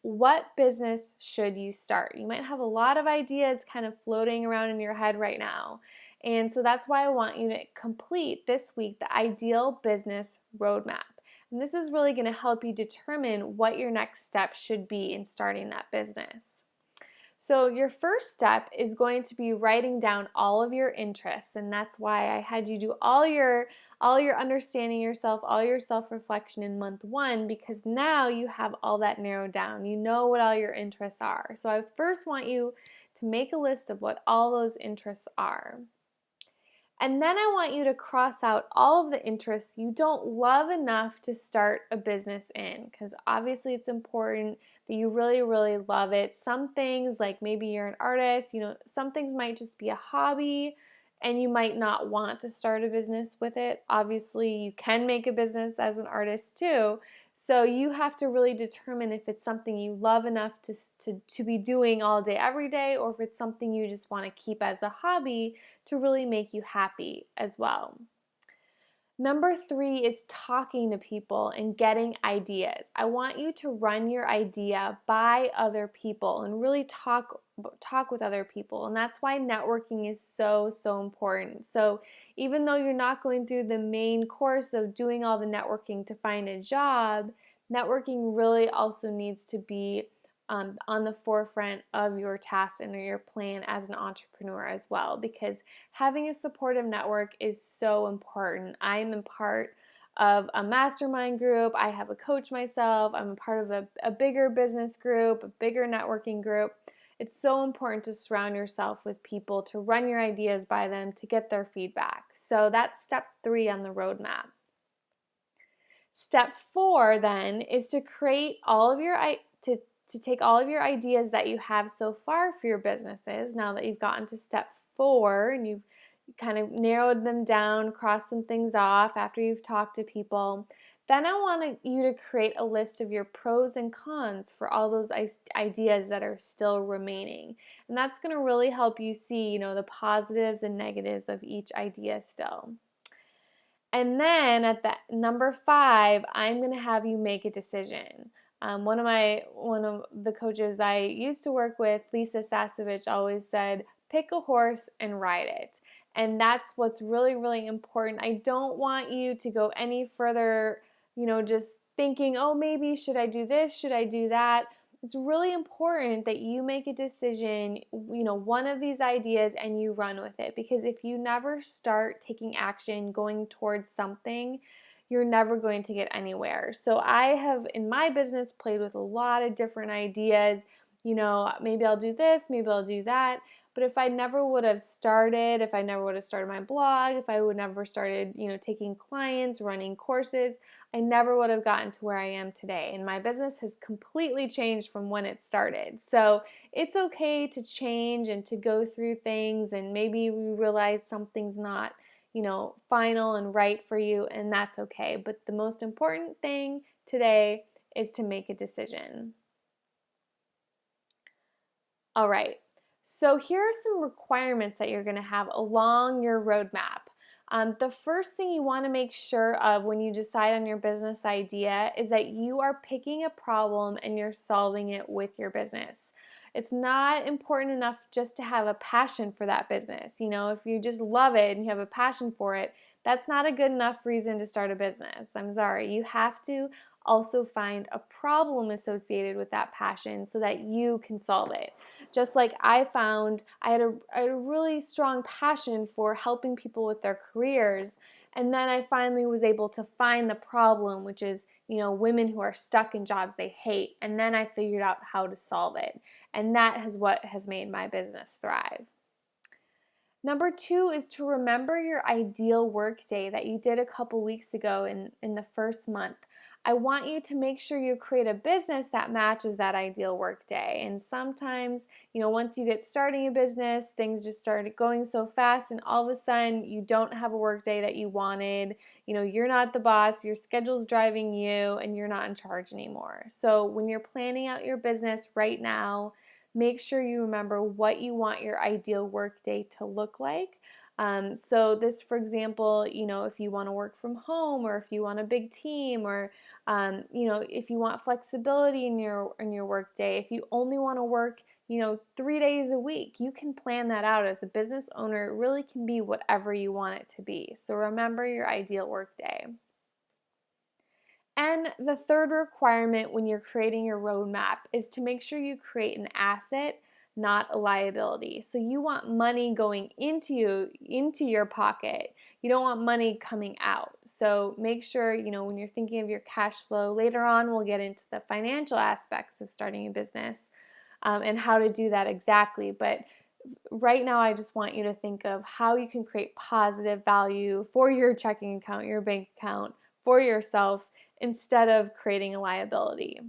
what business should you start? You might have a lot of ideas kind of floating around in your head right now. And so that's why I want you to complete this week the ideal business roadmap. And this is really going to help you determine what your next step should be in starting that business. So your first step is going to be writing down all of your interests, and that's why I had you do all your understanding yourself, all your self-reflection in month 1, because now you have all that narrowed down. You know what all your interests are. So I first want you to make a list of what all those interests are. And then I want you to cross out all of the interests you don't love enough to start a business in, because obviously it's important that you really, really love it. Some things, like maybe you're an artist, some things might just be a hobby and you might not want to start a business with it. Obviously, you can make a business as an artist too. So you have to really determine if it's something you love enough to be doing all day, every day, or if it's something you just want to keep as a hobby to really make you happy as well. Number 3 is talking to people and getting ideas. I want you to run your idea by other people and really talk with other people. And that's why networking is so, so important. So even though you're not going through the main course of doing all the networking to find a job, networking really also needs to be on the forefront of your tasks and your plan as an entrepreneur as well, because having a supportive network is so important. I'm a part of a mastermind group. I have a coach myself. I'm a part of a bigger business group, a bigger networking group. It's so important to surround yourself with people, to run your ideas by them, to get their feedback. So that's step 3 on the roadmap. Step 4 then is to create all of your to take all of your ideas that you have so far for your businesses, now that you've gotten to step 4 and you've kind of narrowed them down, crossed some things off after you've talked to people, then I want you to create a list of your pros and cons for all those ideas that are still remaining. And that's going to really help you see, the positives and negatives of each idea still. And then at the number 5, I'm going to have you make a decision. One of the coaches I used to work with, Lisa Sasevich, always said, pick a horse and ride it. And that's what's really, really important. I don't want you to go any further, just thinking, oh, maybe should I do this? Should I do that? It's really important that you make a decision, one of these ideas, and you run with it. Because if you never start taking action, going towards something, you're never going to get anywhere. So I have, in my business, played with a lot of different ideas. Maybe I'll do this, maybe I'll do that. But if I never would have started, my blog, if I would never started, taking clients, running courses, I never would have gotten to where I am today. And my business has completely changed from when it started. So it's okay to change and to go through things, and maybe we realize something's not, final and right for you, and that's okay. But the most important thing today is to make a decision. All right. So here are some requirements that you're going to have along your roadmap. The first thing you want to make sure of when you decide on your business idea is that you are picking a problem and you're solving it with your business. It's not important enough just to have a passion for that business. If you just love it and you have a passion for it, that's not a good enough reason to start a business. I'm sorry. You have to also find a problem associated with that passion so that you can solve it. Just like I found I had a really strong passion for helping people with their careers, and then I finally was able to find the problem, which is, women who are stuck in jobs they hate, and then I figured out how to solve it. And that is what has made my business thrive. Number 2 is to remember your ideal work day that you did a couple weeks ago in the first month. I want you to make sure you create a business that matches that ideal work day. And sometimes, once you get starting a business, things just started going so fast, and all of a sudden you don't have a work day that you wanted. You're not the boss, your schedule's driving you, and you're not in charge anymore. So when you're planning out your business right now, make sure you remember what you want your ideal work day to look like. So this, for example, if you want to work from home, or if you want a big team, or if you want flexibility in your work day, if you only want to work 3 days a week, you can plan that out. As a business owner, it really can be whatever you want it to be. So remember your ideal work day. And the third requirement when you're creating your roadmap is to make sure you create an asset, not a liability. So you want money going into your pocket. You don't want money coming out. So make sure, when you're thinking of your cash flow, later on we'll get into the financial aspects of starting a business, and how to do that exactly. But right now, I just want you to think of how you can create positive value for your checking account, your bank account, for yourself, instead of creating a liability.